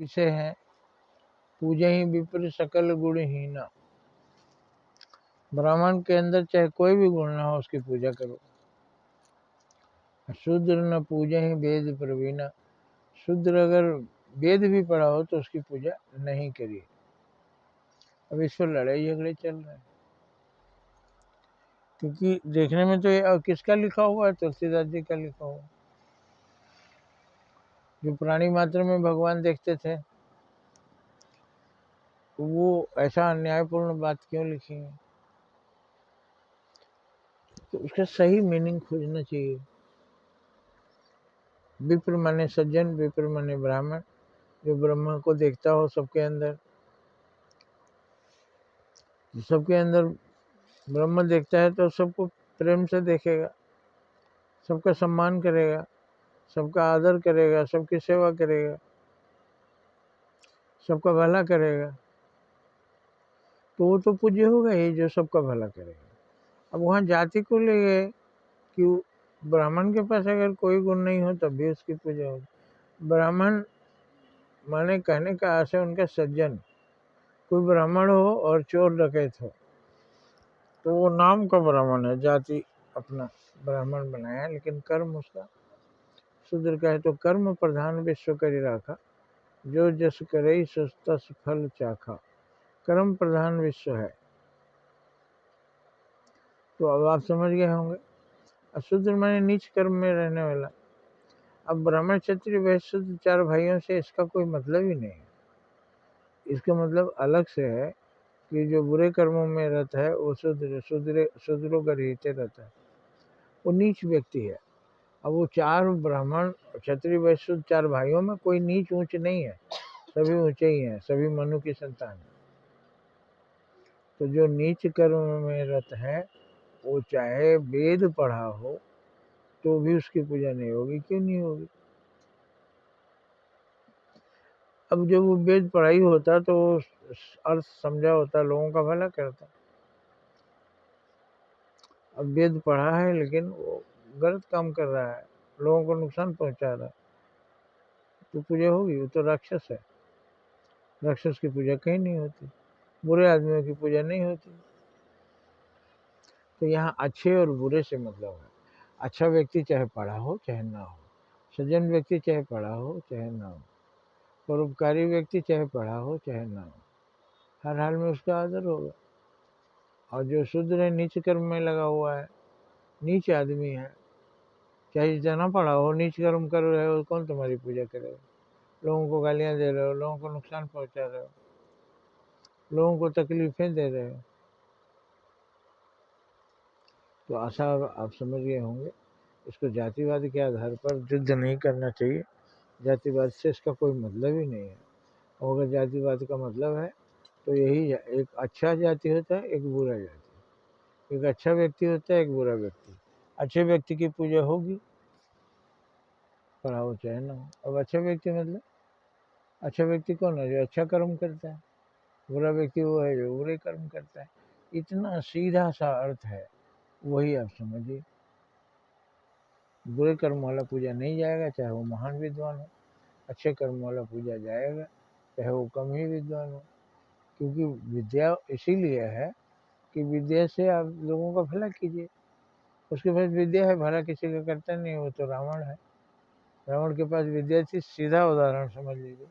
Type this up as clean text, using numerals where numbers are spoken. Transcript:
विषय है। पूजा ही विप्र सकल गुणहीना। ब्राह्मण के अंदर चाहे कोई भी गुण ना हो, उसकी पूजा करो। शूद्र न पूजा ही वेद प्रवीणा। शूद्र अगर वेद भी पढ़ा हो तो उसकी पूजा नहीं करिए। अब इस पर लड़ाई झगड़े चल रहे हैं, क्योंकि देखने में तो ये किसका लिखा हुआ है? तुलसीदास जी का लिखा हुआ। जो प्राणी मात्र में भगवान देखते थे, वो ऐसा अन्यायपूर्ण बात क्यों लिखी है? तो उसका सही मीनिंग खोजना चाहिए। विप्र माने सज्जन, विप्र माने ब्राह्मण, जो ब्रह्म को देखता हो सबके अंदर। सबके अंदर ब्रह्म देखता है तो सबको प्रेम से देखेगा, सबका सम्मान करेगा, सबका आदर करेगा, सबकी सेवा करेगा, सबका भला करेगा। तो वो तो पूज्य होगा ही, जो सबका भला करेगा। अब वहाँ जाति को ले गए कि ब्राह्मण के पास अगर कोई गुण नहीं हो तब भी उसकी पूजा होगी। ब्राह्मण माने कहने का आशय उनका सज्जन। कोई ब्राह्मण हो और चोर डकैत हो तो वो नाम का ब्राह्मण है, जाति अपना ब्राह्मण बनाया, लेकिन कर्म उसका शूद्र का है। तो कर्म प्रधान विश्व करी राखा, जो जस करे सो तस फल चाखा। कर्म प्रधान विश्व है। तो अब आप समझ गए होंगे। अशूद्र माने नीच कर्म में रहने वाला। अब ब्राह्मण क्षत्रिय वैश्य शूद्र चार भाइयों से इसका कोई मतलब ही नहीं है। इसका मतलब अलग से है कि जो बुरे कर्मों में रहता है वो शूद्रों का रहते रहता है, वो नीच व्यक्ति है। अब वो चार ब्राह्मण क्षत्रिय वैश्य शूद्र चार भाइयों में कोई नीच ऊंच नहीं है, सभी ऊंचे ही हैं, सभी मनु की संतान है। तो जो नीच कर्म में रत है वो चाहे वेद पढ़ा हो तो भी उसकी पूजा नहीं होगी। क्यों नहीं होगी? अब जब वो वेद पढ़ाई होता तो अर्थ समझा होता, लोगों का भला करता। अब वेद पढ़ा है लेकिन वो गलत काम कर रहा है, लोगों को नुकसान पहुंचा रहा है, तो पूजा होगी? वो तो राक्षस है। राक्षस की पूजा कहीं नहीं होती, बुरे आदमियों की पूजा नहीं होती। तो यहाँ अच्छे और बुरे से मतलब है। अच्छा व्यक्ति चाहे पढ़ा हो चाहे ना हो, सज्जन व्यक्ति चाहे पढ़ा हो चाहे ना हो, परोपकारी व्यक्ति चाहे पढ़ा हो चाहे ना हो, हर हाल में उसका आदर होगा। और जो शूद्र है, नीच कर्म में लगा हुआ है, नीच आदमी है, चाहे जितना पढ़ा हो, नीच कर्म कर रहे हो, कौन तुम्हारी पूजा करेगा? लोगों को गालियां दे रहे हो, लोगों को नुकसान पहुंचा रहे हो, लोगों को तकलीफें दे रहे हो। तो आशा आप समझ गए होंगे। इसको जातिवाद के आधार पर युद्ध नहीं करना चाहिए। जातिवाद से इसका कोई मतलब ही नहीं है। और अगर जातिवाद का मतलब है तो यही एक अच्छा जाति होता है, एक बुरा जाति। एक अच्छा व्यक्ति होता है, एक बुरा व्यक्ति। अच्छे व्यक्ति की पूजा होगी, पढ़ा हो चाहे ना हो। अब अच्छा व्यक्ति मतलब अच्छा व्यक्ति कौन है? जो अच्छा कर्म करता है। बुरा व्यक्ति वो है जो बुरे कर्म करता है। इतना सीधा सा अर्थ है, वही आप समझिए। बुरे कर्म वाला पूजा नहीं जाएगा, चाहे वो महान विद्वान हो। अच्छे कर्म वाला पूजा जाएगा, चाहे वो कम ही विद्वान हो। क्योंकि विद्या इसीलिए है कि विद्या से आप लोगों का भला कीजिए। उसके पास विद्या है, भला किसी का करता नहीं, वो तो रावण है। रावण के पास विद्या थी, सीधा उदाहरण समझ लीजिए।